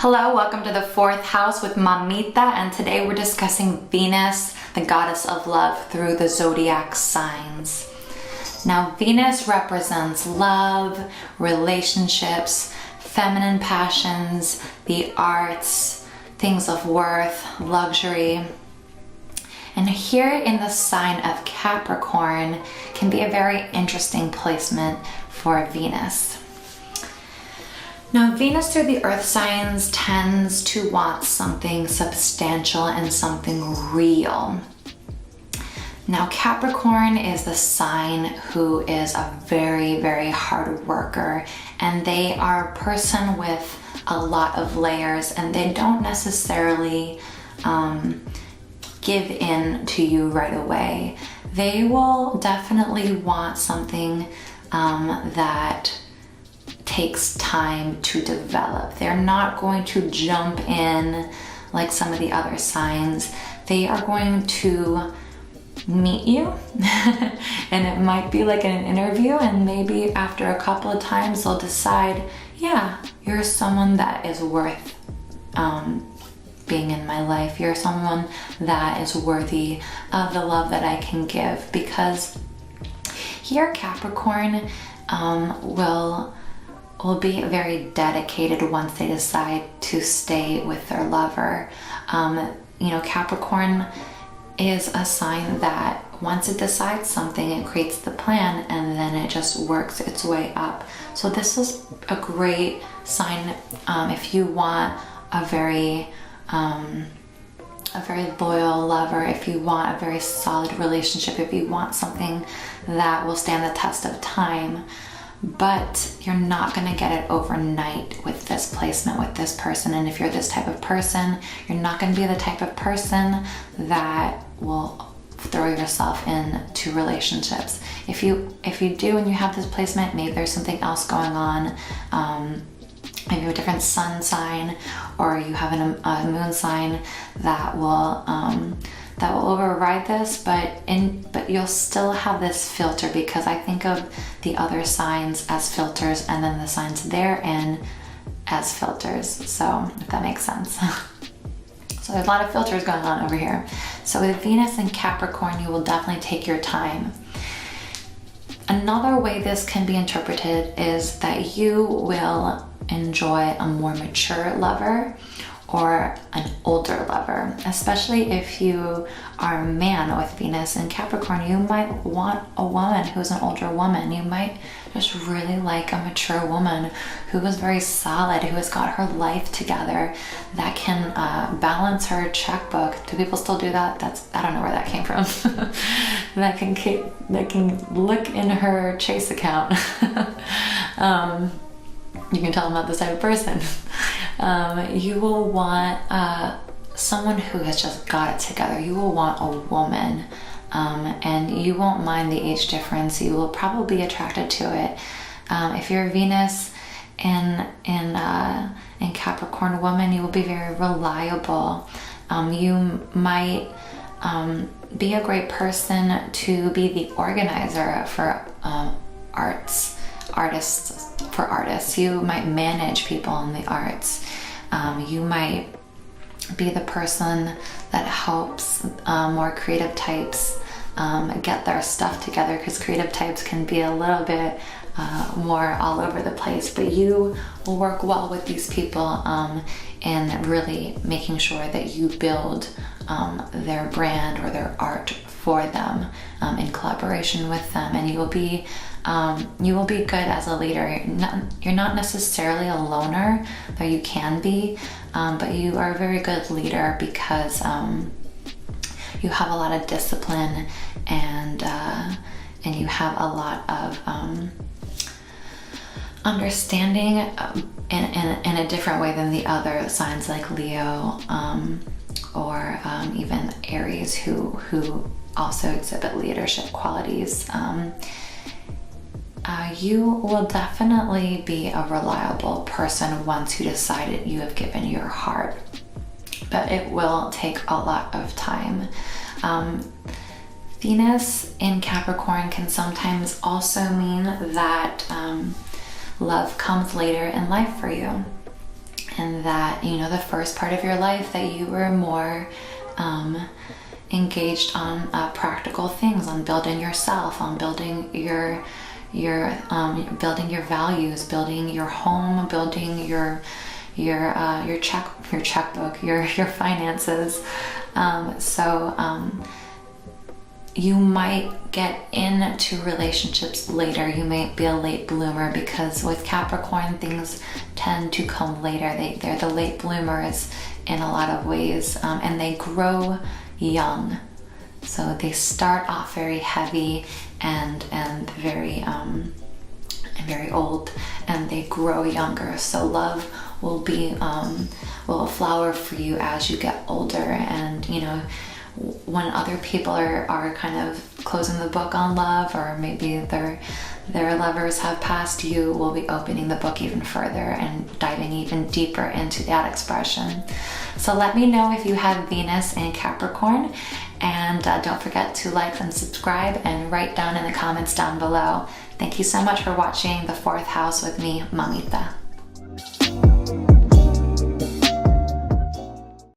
Hello, welcome to the fourth house with Mamita, and today we're discussing Venus, the goddess of love, through the zodiac signs. Now, Venus represents love, relationships, feminine passions, the arts, things of worth, luxury. And here in the sign of Capricorn can be a very interesting placement for Venus. Now, Venus through the earth signs tends to want something substantial and something real. Now, Capricorn is the sign who is a very, very hard worker, and they are a person with a lot of layers, and they don't necessarily give in to you right away. They will definitely want something that takes time to develop. They're not going to jump in like some of the other signs. They are going to meet you and it might be like in an interview, and maybe after a couple of times they'll decide, yeah, you're someone that is worth being in my life. You're someone that is worthy of the love that I can give. Because here Capricorn will be very dedicated once they decide to stay with their lover. Capricorn is a sign that once it decides something, it creates the plan and then it just works its way up. So this is a great sign if you want a very loyal lover, if you want a very solid relationship, if you want something that will stand the test of time. But you're not going to get it overnight with this placement, with this person. And if you're this type of person, you're not going to be the type of person that will throw yourself into relationships. If you do and you have this placement, maybe there's something else going on. Maybe you have a different sun sign, or you have a moon sign that will override this, but you'll still have this filter, because I think of the other signs as filters and then the signs therein as filters. So if that makes sense. So there's a lot of filters going on over here. So with Venus and Capricorn, you will definitely take your time. Another way this can be interpreted is that you will enjoy a more mature lover or an older lover. Especially if you are a man with Venus and Capricorn, you might want a woman who's an older woman. You might just really like a mature woman who is very solid, who has got her life together, that can balance her checkbook. Do people still do that? I don't know where that came from. that can look in her Chase account. You can tell I'm not this type of person. You will want someone who has just got it together. You will want a woman, and you won't mind the age difference. You will probably be attracted to it. If you're a Venus in Capricorn woman, you will be very reliable. You might be a great person to be the organizer for artists. You might manage people in the arts. You might be the person that helps more creative types get their stuff together, because creative types can be a little bit more all over the place, but you will work well with these people in really making sure that you build their brand or their art for them in collaboration with them, and you will be good as a leader. You're not necessarily a loner, though you can be, but you are a very good leader because you have a lot of discipline and you have a lot of understanding in a different way than the other signs like Leo or even Aries, who also exhibit leadership qualities. You will definitely be a reliable person once you decide you have given your heart, but it will take a lot of time. Venus in Capricorn can sometimes also mean that love comes later in life for you. and that, you know, the first part of your life that you were more engaged on practical things, on building yourself, on building your building your values, building your home, building your checkbook, your finances. You might get into relationships later. You might be a late bloomer, because with Capricorn, things tend to come later. They're the late bloomers in a lot of ways, and they grow young. So they start off very heavy and very old, and they grow younger. So love will flower for you as you get older, and you know, when other people are kind of closing the book on love, or maybe their lovers have passed, you will be opening the book even further and diving even deeper into that expression. So let me know if you have Venus in Capricorn, and don't forget to like and subscribe, and write down in the comments down below. Thank you so much for watching the 4th house with me, Mamita.